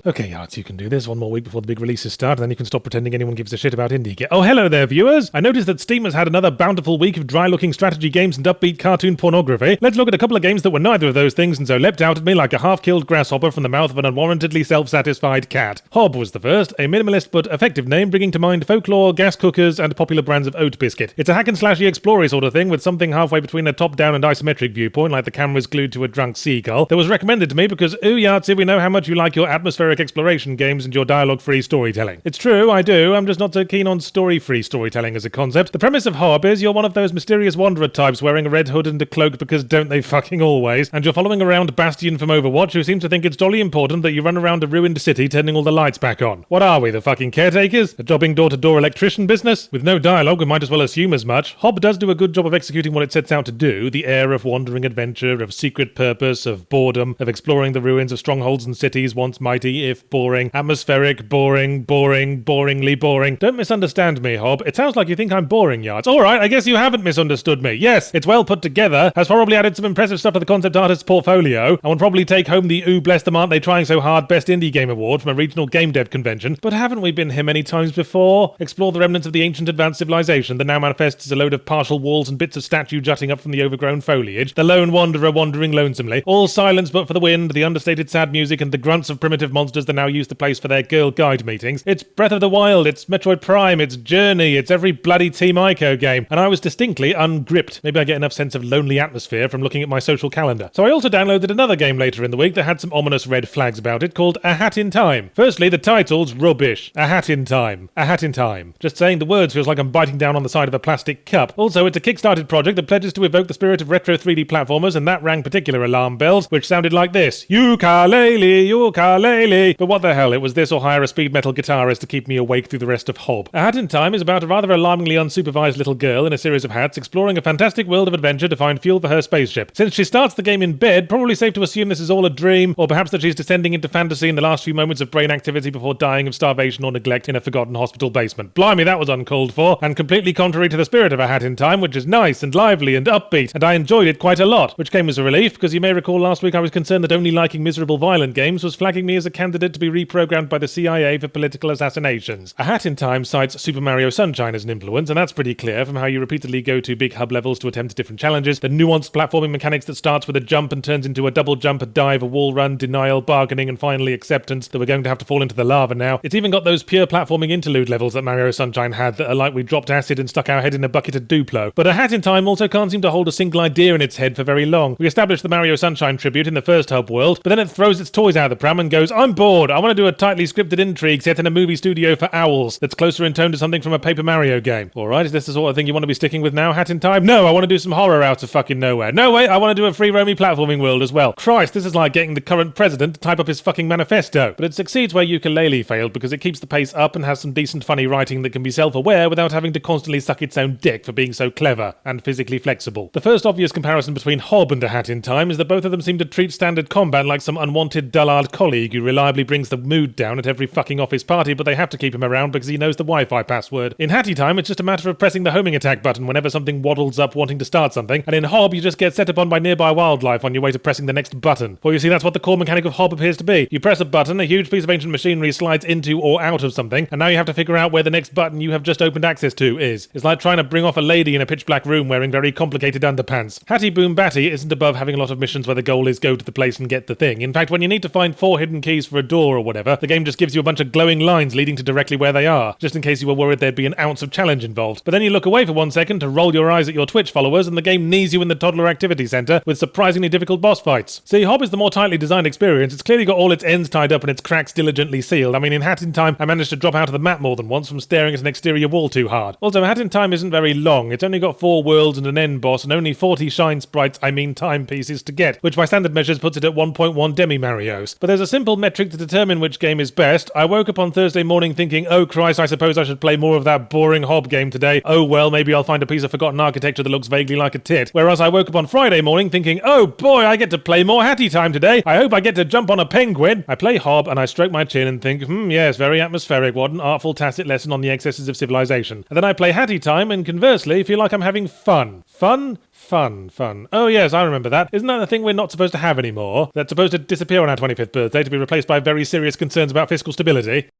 Okay, Yards, you can do this. One more week before the big releases start, and then you can stop pretending anyone gives a shit about indie gear. Oh, hello there, viewers! I noticed that Steam has had another bountiful week of dry-looking strategy games and upbeat cartoon pornography. Let's look at a couple of games that were neither of those things and so leapt out at me like a half-killed grasshopper from the mouth of an unwarrantedly self-satisfied cat. Hob was the first, a minimalist but effective name bringing to mind folklore, gas cookers, and popular brands of oat biscuit. It's a hack-and-slashy explory sort of thing with something halfway between a top-down and isometric viewpoint, like the camera's glued to a drunk seagull, that was recommended to me because, ooh, Yahtzee, we know how much you like your atmospheric exploration games and your dialogue-free storytelling. It's true, I do. I'm just not so keen on story-free storytelling as a concept. The premise of Hob is you're one of those mysterious wanderer types wearing a red hood and a cloak because don't they fucking always, and you're following around Bastion from Overwatch who seems to think it's jolly important that you run around a ruined city turning all the lights back on. What are we, the fucking caretakers? A jobbing door-to-door electrician business? With no dialogue, we might as well assume as much. Hob does do a good job of executing what it sets out to do, the air of wandering adventure, of secret purpose, of boredom, of exploring the ruins of strongholds and cities once mighty, if boring, atmospheric, boringly boring. Don't misunderstand me, Hob. It sounds like you think I'm boring, Yards. Alright, I guess you haven't misunderstood me. Yes, it's well put together, has probably added some impressive stuff to the concept artist's portfolio, and will probably take home the ooh bless them aren't they trying so hard best indie game award from a regional game dev convention. But haven't we been here many times before? Explore the remnants of the ancient advanced civilization that now manifests as a load of partial walls and bits of statue jutting up from the overgrown foliage. The lone wanderer wandering lonesomely. All silence but for the wind, the understated sad music, and the grunts of primitive monsters that now use the place for their girl guide meetings. It's Breath of the Wild, it's Metroid Prime, it's Journey, it's every bloody Team Ico game, and I was distinctly ungripped. Maybe I get enough sense of lonely atmosphere from looking at my social calendar. So I also downloaded another game later in the week that had some ominous red flags about it called A Hat in Time. Firstly, the title's rubbish. A Hat in Time. A Hat in Time. Just saying the words feels like I'm biting down on the side of a plastic cup. Also, it's a kickstarted project that pledges to evoke the spirit of retro 3D platformers, and that rang particular alarm bells, which sounded like this. Yooka-laylee, yooka-laylee. But what the hell, it was this or hire a speed metal guitarist to keep me awake through the rest of Hob. A Hat in Time is about a rather alarmingly unsupervised little girl in a series of hats exploring a fantastic world of adventure to find fuel for her spaceship. Since she starts the game in bed, probably safe to assume this is all a dream, or perhaps that she's descending into fantasy in the last few moments of brain activity before dying of starvation or neglect in a forgotten hospital basement. Blimey, that was uncalled for, and completely contrary to the spirit of A Hat in Time, which is nice and lively and upbeat, and I enjoyed it quite a lot, which came as a relief, because you may recall last week I was concerned that only liking miserable violent games was flagging me as a candidate to be reprogrammed by the CIA for political assassinations. A Hat in Time cites Super Mario Sunshine as an influence, and that's pretty clear from how you repeatedly go to big hub levels to attempt different challenges, the nuanced platforming mechanics that starts with a jump and turns into a double jump, a dive, a wall run, denial, bargaining, and finally acceptance that we're going to have to fall into the lava now. It's even got those pure platforming interlude levels that Mario Sunshine had that are like we dropped acid and stuck our head in a bucket of Duplo. But A Hat in Time also can't seem to hold a single idea in its head for very long. We established the Mario Sunshine tribute in the first hub world, but then it throws its toys out of the pram and goes, I'm bored, I want to do a tightly scripted intrigue set in a movie studio for owls that's closer in tone to something from a Paper Mario game. Alright, is this the sort of thing you want to be sticking with now, Hat in Time? No, I want to do some horror out of fucking nowhere. No, wait, I want to do a free roamy platforming world as well. Christ, this is like getting the current president to type up his fucking manifesto. But it succeeds where Yooka-Laylee failed because it keeps the pace up and has some decent funny writing that can be self-aware without having to constantly suck its own dick for being so clever and physically flexible. The first obvious comparison between Hob and A Hat in Time is that both of them seem to treat standard combat like some unwanted dullard colleague who reliably brings the mood down at every fucking office party, but they have to keep him around because he knows the Wi-Fi password. In Hatty Time, it's just a matter of pressing the homing attack button whenever something waddles up wanting to start something, and in Hob, you just get set upon by nearby wildlife on your way to pressing the next button. For you see, that's what the core mechanic of Hob appears to be. You press a button, a huge piece of ancient machinery slides into or out of something, and now you have to figure out where the next button you have just opened access to is. It's like trying to bring off a lady in a pitch black room wearing very complicated underpants. Hatty Boom Batty isn't above having a lot of missions where the goal is go to the place and get the thing. In fact, when you need to find 4 hidden keys for a door or whatever, the game just gives you a bunch of glowing lines leading to directly where they are, just in case you were worried there'd be an ounce of challenge involved. But then you look away for 1 second to roll your eyes at your Twitch followers and the game knees you in the toddler activity center with surprisingly difficult boss fights. See, Hob is the more tightly designed experience. It's clearly got all its ends tied up and its cracks diligently sealed. I mean, in Hat in Time, I managed to drop out of the map more than once from staring at an exterior wall too hard. Also, Hat in Time isn't very long. It's only got 4 worlds and an end boss and only 40 shine sprites, timepieces to get, which by standard measures puts it at 1.1 Demi-Marios. But there's a simple metric to determine which game is best. I woke up on Thursday morning thinking, oh Christ, I suppose I should play more of that boring Hob game today. Oh well, maybe I'll find a piece of forgotten architecture that looks vaguely like a tit. Whereas I woke up on Friday morning thinking, oh boy, I get to play more Hatty Time today. I hope I get to jump on a penguin. I play Hob and I stroke my chin and think, yes, very atmospheric. What an artful tacit lesson on the excesses of civilization. And then I play Hatty Time and conversely feel like I'm having fun. Fun? Fun. Oh yes, I remember that. Isn't that the thing we're not supposed to have anymore? That's supposed to disappear on our 25th birthday to be replaced by I have very serious concerns about fiscal stability.